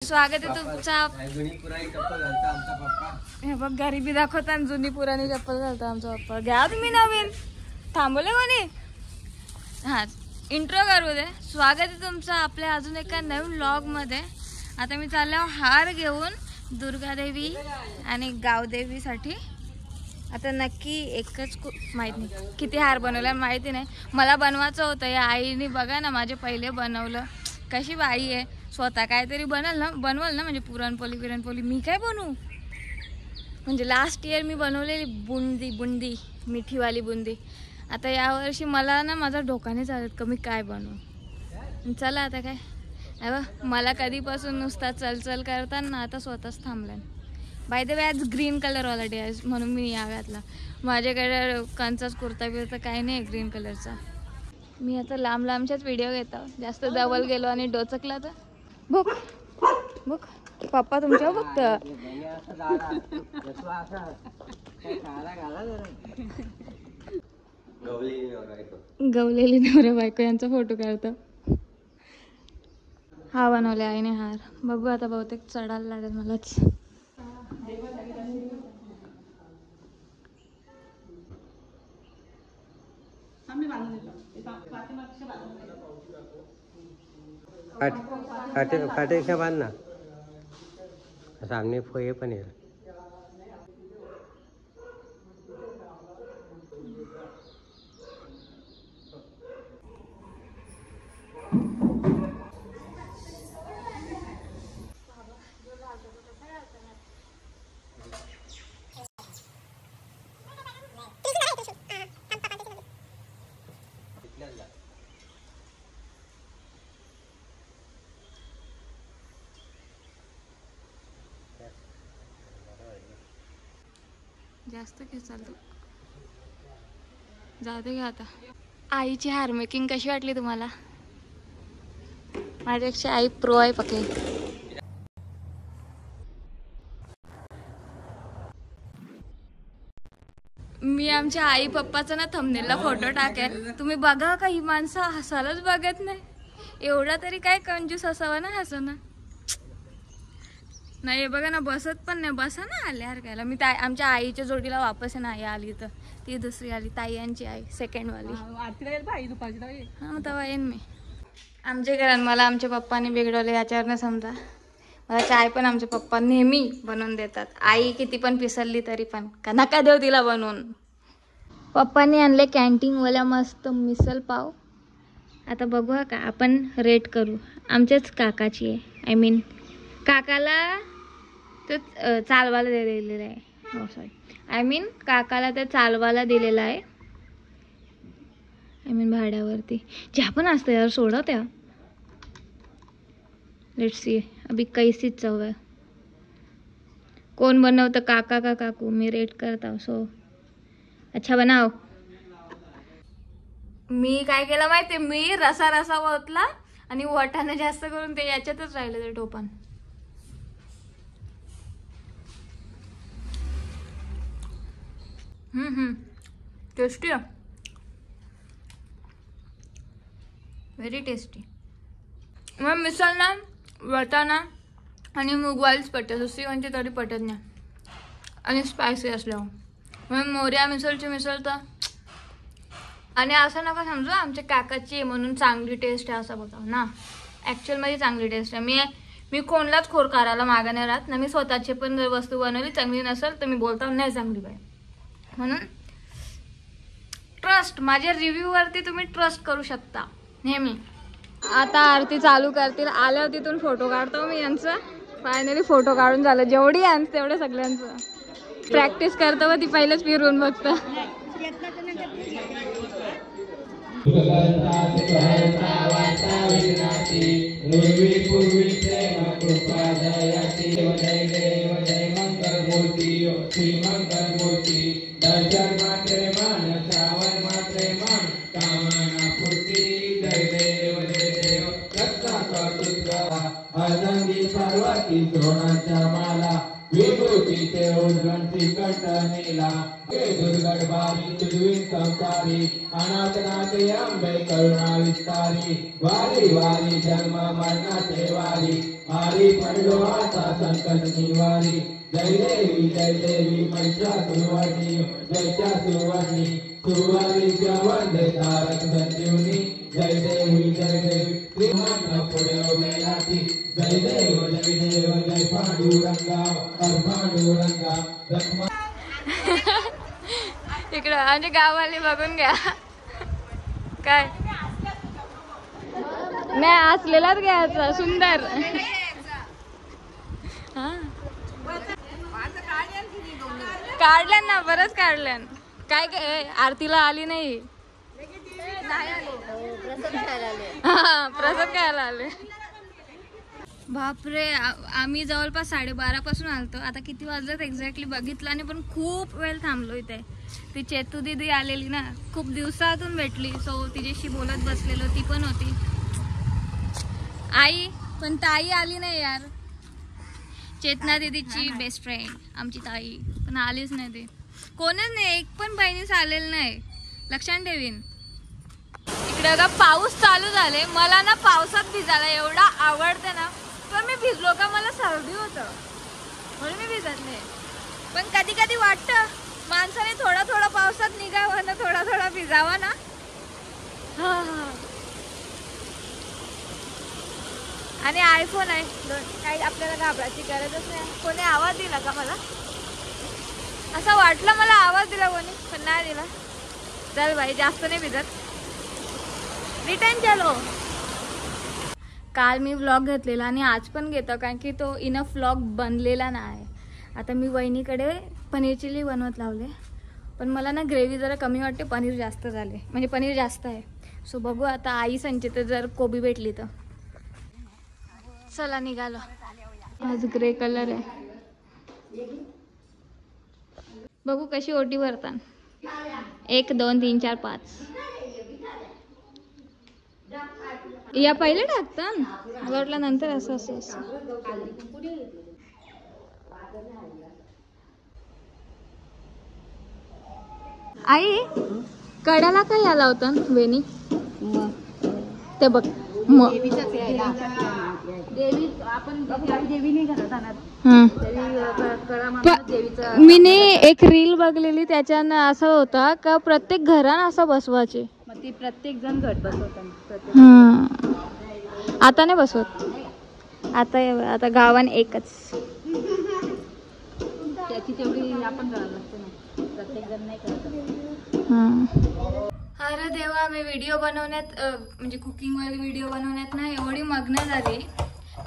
स्वागत आहे तुमचा। हे बघ गरिबी दाखवता आणि जुनी पुराणी चप्पल घालतो आमचा पप्पा। घ्या तुम्ही नवीन, थांबवले कोणी? हा इंट्रो करू दे। स्वागत आहे तुमचं आपल्या अजून एका नवीन व्लॉग मध्ये। आता मी चाललो हार घेऊन दुर्गादेवी आणि गावदेवीसाठी। आता नक्की एकच माहित नाही किती हार बनवला माहिती नाही, मला बनवायचं होतं। या आईने बघा ना माझे पहिले बनवलं, कशी बाई आहे स्वतः काहीतरी बनवल ना म्हणजे पुरणपोळी मी काय बनवू। म्हणजे लास्ट इयर मी बनवलेली बुंदी मिठीवाली बुंदी। आता यावर्षी मला ना माझा डोकाने चालत का मी काय बनवू। चला आता काय अबा मला कधीपासून नुसता चल करताना आता स्वतःच थांबलं। बाय द वे आज ग्रीन कलरवाला डे आहे म्हणून मी या घातला। माझ्याकडे कंचाच कुर्ता बिरता काही नाही ग्रीन कलरचा। मी आता लांबच्याच व्हिडिओ घेतो, जास्त जवळ गेलो आणि डोचकला तर बुक बुक पप्पा तुमच्या बघत। गवलेली नवरा बायको यांचा फोटो काढतो। हा बनवले आईने हार, बघू आता बहुतेक चढायला लागेल मलाच। फाटे से बांधना सामने फोये पण आहे। जास्त खेचाल तू, जाते का आता। आईची हार मेकिंग कशी वाटली तुम्हाला? माझ्यापेक्षा आई प्रो आहे पक्के। मी आमच्या आई पप्पाचा ना थंबनेलला फोटो टाकेल, तुम्ही बघा का ही माणसं हसायलाच बघत नाही। एवढा तरी काय कंजूस असावा ना हसणं नाही। बघा ना बसत पण नाही, बसा ना आले यार कायला। मी आमच्या आईच्या जोडीला वापस आहे ना आई आली तर ती दुसरी आली ताई यांची आई सेकंड वाली। हा मग तेव्हा येईन मी। आमच्या घरात मला आमच्या पप्पाने बिघडवले याच्यावर नाही समजा। मला चाय पण आमचे पप्पा नेहमी बनवून देतात, आई किती पण पिसलली तरी पण का नका देऊ तिला बनवून। पप्पाने आणले कॅन्टीनवाल्या मस्त मिसल पाव। आता बघूया का आपण रेट करू। आमच्याच काकाची आहे, आय मीन काकाला तो चालवायला दिलेला आहे। हो सॉरी, आय मीन काकाला ते चालवायला दिलेला आहे। आय मीन भाड्यावरती ज्या पण असतं यार सोडा त्या। लेट्स सी अभी कैसी चव है, कौन बनवतं काका का काकू। मी रेट करता सो अच्छा बनाव। मी काय केलं माहिती, मी रसा ओतला आणि वाटाणे जास्त करून ते याच्यातच राहिले ते टोपण। टेस्टी आहे, व्हेरी टेस्टी। मग मिसळ ना वाटाणा आणि मुगवालीच पटते, दुसरी कोणती तरी पटत नाही आणि स्पायसी असल्यावर। मग मोर्या मिसळची मिसळ तर आणि असं नका समजू आमच्या काकाची आहे म्हणून चांगली टेस्ट आहे असं बघा ना। ॲक्च्युअलमध्ये चांगली टेस्ट आहे। मी कोणलाच खोर करायला मागं नाही राहत ना। मी स्वतःची पण जर वस्तू बनवली चांगली नसेल तर मी बोलता नाही चांगली बाई म्हणून। ट्रस्ट माझ्या रिव्ह्यूवरती तुम्ही ट्रस्ट करू शकता नेहमी। आता आरती चालू करतील, आल्यावर तिथून फोटो काढतो मी यांचा। फायनली फोटो काढून झालं, जेवढी यांचं तेवढं सगळ्यांचं प्रॅक्टिस करतो व ती पहिलेच फिरून बघतं। पार्वती द्रोणाच्या माला विभूतीचे उज्ज्वल श्रीकंठ नेला हे दुर्गड बारी तुझवी संसारी अनाथनाथे अंबे करुणा विस्तारी वारी वारी जन्म मरणाचे वारी आरी पडलो आता संकट निवारी जय देवी महिषासुरवर्णी जयच्या सुवर्णी सुवारीच्या वंदे तारक संजीवनी जय देवी श्रीमान पुढे उभे राहती जय देव जय पांडुरंगा पांडुरंगा जन्म इकडं आमच्या गावाले बघून घ्या काय नाही असलेलाच घ्यायचा सुंदर हा काढल्यान ना बरंच काढल्यान काय काय आरतीला आली नाही हा प्रसाद खायला आले बापरे आम्ही जवळपास 12:30 पासून आलतो आता किती वाजलेत एक्झॅक्टली बघितलं आणि पण खूप वेळ थांबलो इथे ती चेतू दीदी आलेली ना खूप दिवसातून भेटली सो तिच्याशी बोलत बसलेलो ती पण होती आई पण ताई आली नाही यार चेतना दीदीची बेस्ट फ्रेंड आमची ताई पण आलीच नाही ती कोणच नाही एक पण बहिणीच आलेलं नाही लक्षात ठेवीन इकडे का पाऊस चालू झाले मला ना पावसात भिजायला एवढा आवडते ना पण मी भिजलो का मला सर्दी होतं म्हणून मी भिजत नाही पण कधी कधी वाटतं माणसाने थोडा थोडा पावसात निघावं ना थोडा थोडा भिजावा ना हा हा आणि आयफोन आहे काही आपल्याला घाबरायची गरजच नाही कोणी आवाज दिला का मला असं वाटलं मला आवाज दिला कोणी पण नाही दिला चल बाई जास्त नाही भिजत रिटर्न चलो काल मी व्लॉग घेतलेला आणि आज पण घेतो कारण की तो इनफ व्लॉग बनलेला नाही आता मी वहिनीकडे पनीर चिली बनवत लावले पण मला ना ग्रेव्ही जरा कमी वाटते पनीर जास्त झाले म्हणजे पनीर जास्त आहे सो बघू आता आई संचित जर कोबी भेटली तर चला निघालो आज ग्रे कलर आहे बघू कशी ओटी भरतात 1 2 3 4 5 या पहिले टाकता मला वाटलं नंतर असं असं असं आई कड्याला काय आला होता वेणी ते बघ मीने एक रील बघलेली त्याच्यानं असं होता का प्रत्येक घरान असं बसवायचे ती प्रत्येक जण घट बसवतात आता नाही बसवत आता गावान एकच त्याची तेवढी आपण करायला लागते ना प्रत्येक जण नाही करत अरे देवा मी व्हिडिओ बनवण्यात म्हणजे कुकिंग वाले व्हिडिओ बनवण्यात ना एवढी मग्न झाली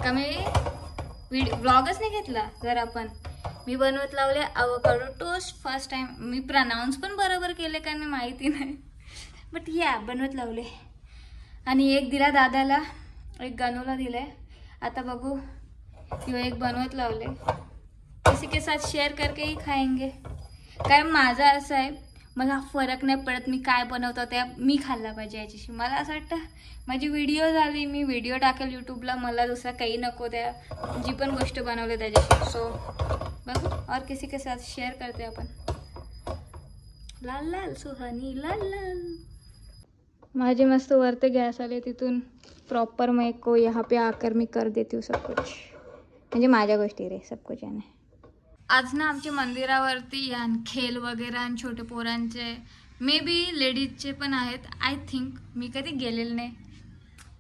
का मी व्लॉगच नाही घेतला जर आपण मी बनवत लावले अवोकाडो टोस्ट फर्स्ट टाइम मी प्रनाऊन्स पण बरोबर केले का नाही माहिती नाही बट या बनवत लावले आणि एक दिला दादाला एक गनूला दिलाय आता बघू किंवा एक बनवत लावले किसी के साथ शेअर करके ही खाएंगे काय माझं असं आहे मला फरक नाही पडत मी काय बनवतो त्या मी खाल्ला पाहिजे याच्याशी मला असं वाटतं माझी व्हिडिओ झाली मी व्हिडिओ टाकेल यूट्यूबला मला दुसरा काही नको त्या जी पण गोष्ट बनवली त्याच्याशी सो बघू और किसी के साथ शेअर करते आपण लाल लाल सुहानी लाल लाल माझे मस्त वरते गॅस आले तिथून प्रॉपर मैं को यहाँ पे आकर मी कर देती हूँ सब कुछ म्हणजे माझ्या गोष्टी रे सब कुछ याने आज ना आमच्या मंदिरावरती यान खेळ वगैरे आणि छोटे पोरांचे मे बी लेडीजचे पण आहेत आय थिंक मी कधी गेलेले नाही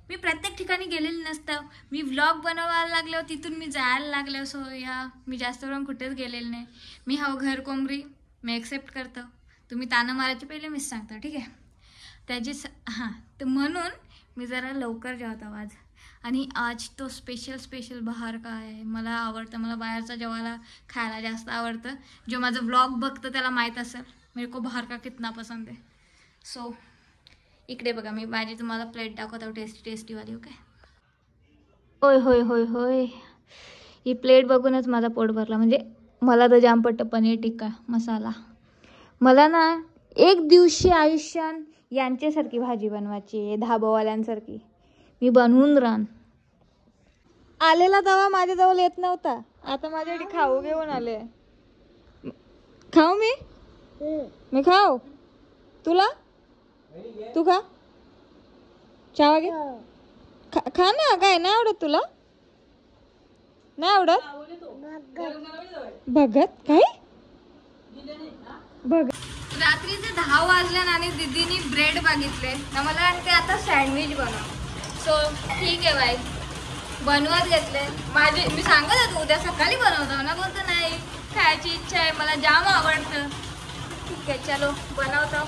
मी प्रत्येक ठिकाणी गेलेले नसतं मी व्लॉग बनवायला लागलो तिथून मी जायला लागलो सो या मी जास्त करून कुठेच गेलेले नाही मी हा घर कोंबरी मी एक्सेप्ट करतो तुम्ही ताना मारायचे पहिले मीच सांगतो ठीक आहे त्याची हां तर म्हणून मी जरा लवकर जेवतो आज आणि आज तो स्पेशल बाहेर का आहे मला आवडतं मला बाहेरचं जेवायला खायला जास्त आवडतं जो माझं व्लॉग बघतं त्याला माहीत असेल मेरे को बाहेर का कितना पसंद आहे सो इकडे बघा मी माझी तुम्हाला प्लेट दाखवतो टेस्टीवाली ओके होय होय होय होय ही प्लेट बघूनच माझा पोट भरला म्हणजे मला तर जाम पडतं पनीर टिक्का मसाला मला ना एक दिवशी आयुष्यात यांच्यासारखी भाजी बनवायची आहे धाबावाल्यांसारखी मी बनवून राहन आलेला तेव्हा माझ्याजवळ येत नव्हता, आता माझ्यासाठी खाऊ घेऊन आले. खाऊ मी खाऊ तुला, तू खा, चहा घे, खा ना. काय नाही आवडत तुला, नाही आवडत. भगत काय भगत. रात्रीचे 10 वाजले आणि दीदीनी ब्रेड बघितले ना मला आणि ते आता सँडविच बनव. सो ठीक आहे बाई, बनवत घेतले. मी सांगत होतो उद्या सकाळी बनवतो ना, बोलतो नाही खायची इच्छा आहे मला, जाम आवडतं. ठीक आहे चलो बनवतो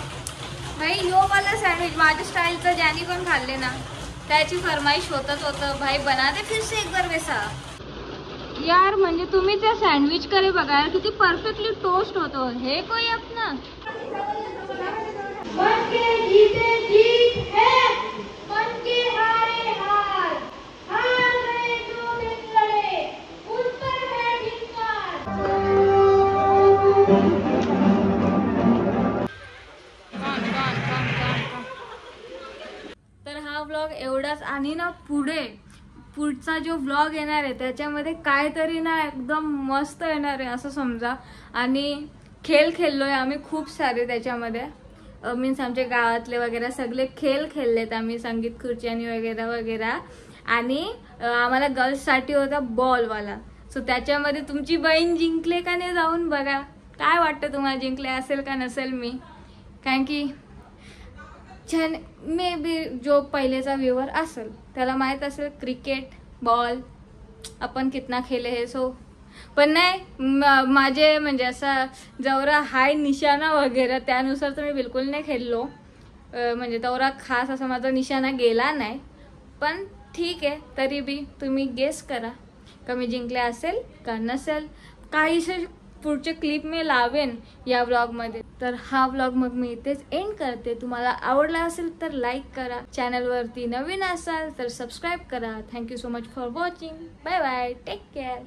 भाई. यो मला सँडविच माझ्या स्टाईलचं ज्यानी पण खाल्ले ना त्याची फरमाईश होतच होतं भाई, बनाते फिर से एक बार वैसा यार. म्हणजे तुम्ही त्या सँडविच कडे बघा यार, किती परफेक्टली टोस्ट होतो. हे कोई अपना तर हा व्लॉग एवढाच. आणि ना पुढचा जो व्लॉग येणार आहे त्याच्यामध्ये काहीतरी ना एकदम मस्त येणार आहे असं समजा. आणि खेळ खेळलोय आम्ही खूप सारे त्याच्यामध्ये, मीन्स आमच्या गावातले वगैरे सगळे खेळ खेळलेत आम्ही, संगीत खुर्च्यानी वगैरे वगैरे. आणि आम्हाला गर्ल्ससाठी होता बॉलवाला. सो त्याच्यामध्ये तुमची बहीण जिंकले का नाही जाऊन बघा. काय वाटतं तुम्हाला, जिंकले असेल का नसेल मी, कारण की छान मे बी जो पहिलेचा व्ह्यूवर असेल त्याला माहीत असेल क्रिकेट बॉल आपण कितना खेळले हे. सो पण नाही माझे म्हणजे असा जेवढा हाय निशाणा वगैरे त्यानुसार तर मी बिलकुल नाही खेळलो, म्हणजे तेवढा खास असा माझा निशाणा गेला नाही. पण ठीक आहे, तरी बी तुम्ही गेस करा का मी जिंकले असेल का नसेल. काहीसे पुढचे क्लिप मी लावेन या व्लॉगमध्ये. तर हा व्लॉग मग मी इथेच एंड करते. तुम्हाला आवडला असेल तर लाईक करा, चॅनलवरती नवीन असाल तर सबस्क्राईब करा. Thank you so much for watching. Bye bye, take care.